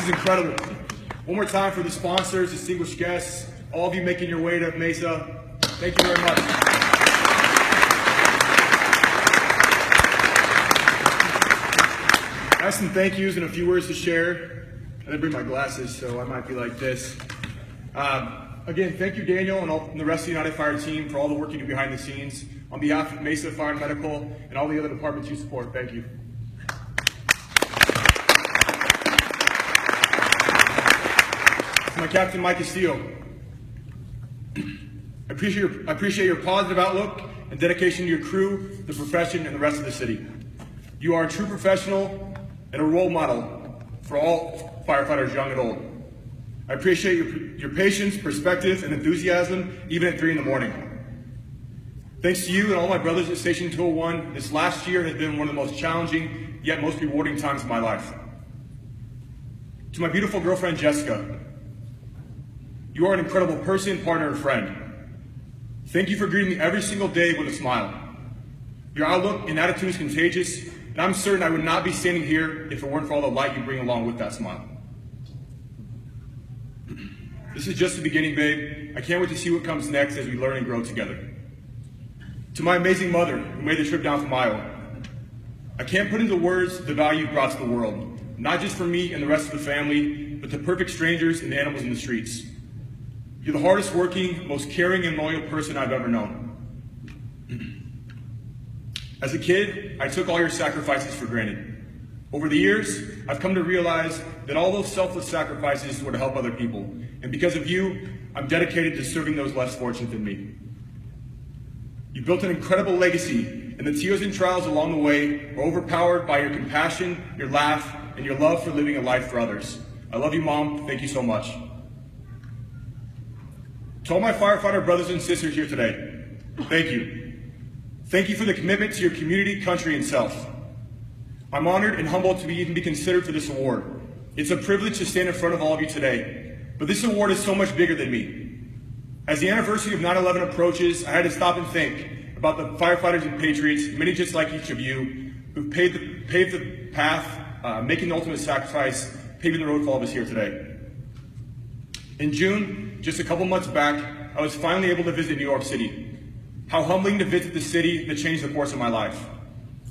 incredible. One more time for the sponsors, distinguished guests, all of you making your way to Mesa. Thank you very much. I have some thank yous and a few words to share. I didn't bring my glasses, so I might be like this. Again, thank you, Daniel, and the rest of the United Fire team for all the work you do behind the scenes. On behalf of Mesa Fire and Medical and all the other departments you support, thank you. To my captain, Mike Castillo. I appreciate your positive outlook and dedication to your crew, the profession, and the rest of the city. You are a true professional and a role model for all firefighters, young and old. I appreciate your patience, perspective, and enthusiasm, even at 3 in the morning. Thanks to you and all my brothers at Station 201, this last year has been one of the most challenging, yet most rewarding times of my life. To my beautiful girlfriend, Jessica, you are an incredible person, partner, and friend. Thank you for greeting me every single day with a smile. Your outlook and attitude is contagious, and I'm certain I would not be standing here if it weren't for all the light you bring along with that smile. This is just the beginning, babe. I can't wait to see what comes next as we learn and grow together. To my amazing mother, who made the trip down from Iowa, I can't put into words the value you brought to the world, not just for me and the rest of the family, but to perfect strangers and animals in the streets. You're the hardest working, most caring and loyal person I've ever known. As a kid, I took all your sacrifices for granted. Over the years, I've come to realize that all those selfless sacrifices were to help other people. And because of you, I'm dedicated to serving those less fortunate than me. You built an incredible legacy, and the tears and trials along the way were overpowered by your compassion, your laugh, and your love for living a life for others. I love you, Mom. Thank you so much. To all my firefighter brothers and sisters here today, thank you. Thank you for the commitment to your community, country, and self. I'm honored and humbled to even be considered for this award. It's a privilege to stand in front of all of you today, but this award is so much bigger than me. As the anniversary of 9/11 approaches, I had to stop and think about the firefighters and patriots, many just like each of you, who paved the path, making the ultimate sacrifice, paving the road for all of us here today. In June, just a couple months back, I was finally able to visit New York City. How humbling to visit the city that changed the course of my life.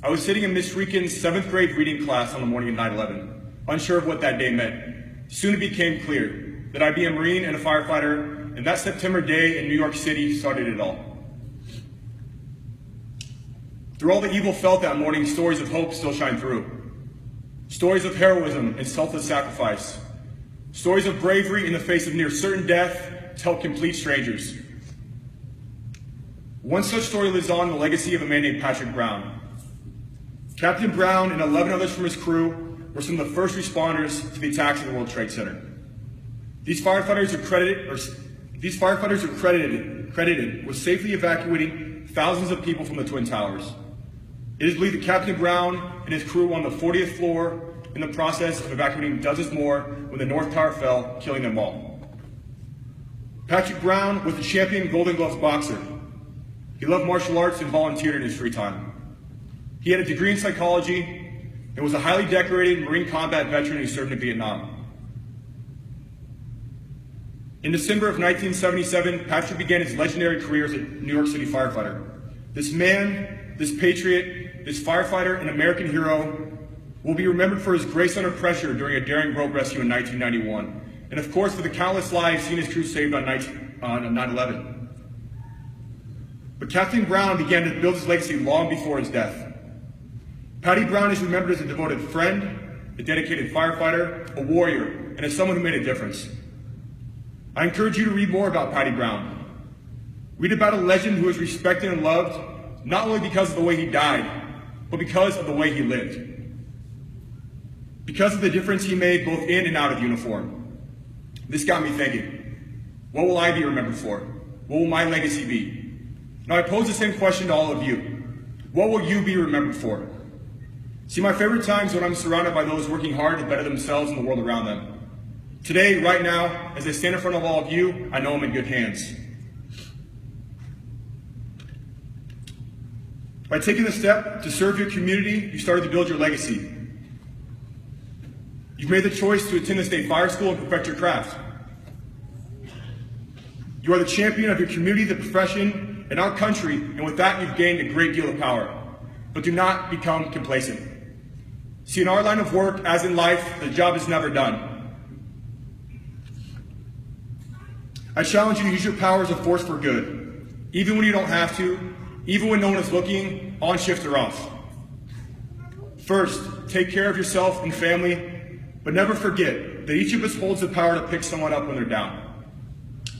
I was sitting in Miss Freakin's 7th grade reading class on the morning of 9/11, unsure of what that day meant. Soon it became clear that I'd be a Marine and a firefighter, and that September day in New York City started it all. Through all the evil felt that morning, stories of hope still shine through. Stories of heroism and selfless sacrifice. Stories of bravery in the face of near certain death to help complete strangers. One such story lives on in the legacy of a man named Patrick Brown. Captain Brown and 11 others from his crew were some of the first responders to the attacks at the World Trade Center. These firefighters are credited with safely evacuating thousands of people from the Twin Towers. It is believed that Captain Brown and his crew were on the 40th floor in the process of evacuating dozens more when the North Tower fell, killing them all. Patrick Brown was a champion Golden Gloves boxer. He loved martial arts and volunteered in his free time. He had a degree in psychology and was a highly decorated Marine combat veteran who served in Vietnam. In December of 1977, Patrick began his legendary career as a New York City firefighter. This man, this patriot, this firefighter, and American hero will be remembered for his grace under pressure during a daring rope rescue in 1991, and of course for the countless lives he and his crew saved on 9/11. But Captain Brown began to build his legacy long before his death. Patty Brown is remembered as a devoted friend, a dedicated firefighter, a warrior, and as someone who made a difference. I encourage you to read more about Patty Brown. Read about a legend who is respected and loved, not only because of the way he died, but because of the way he lived. Because of the difference he made both in and out of uniform. This got me thinking, what will I be remembered for? What will my legacy be? Now I pose the same question to all of you. What will you be remembered for? See, my favorite times when I'm surrounded by those working hard to better themselves and the world around them. Today, right now, as I stand in front of all of you, I know I'm in good hands. By taking the step to serve your community, you started to build your legacy. You've made the choice to attend the state fire school and perfect your craft. You are the champion of your community, the profession, and our country, and with that you've gained a great deal of power. But do not become complacent. See, in our line of work, as in life, the job is never done. I challenge you to use your power as a force for good, even when you don't have to, even when no one is looking, on shift or off. First, take care of yourself and family, but never forget that each of us holds the power to pick someone up when they're down.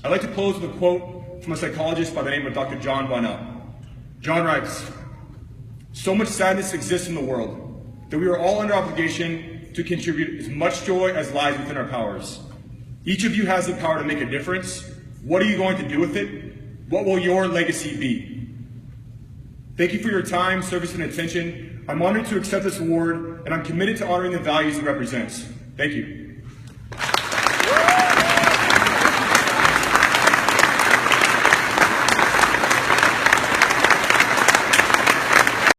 I'd like to close with a quote from a psychologist by the name of Dr. John Bonnell. John writes, "So much sadness exists in the world that we are all under obligation to contribute as much joy as lies within our powers. Each of you has the power to make a difference. What are you going to do with it? What will your legacy be?" Thank you for your time, service, and attention. I'm honored to accept this award, and I'm committed to honoring the values it represents. Thank you.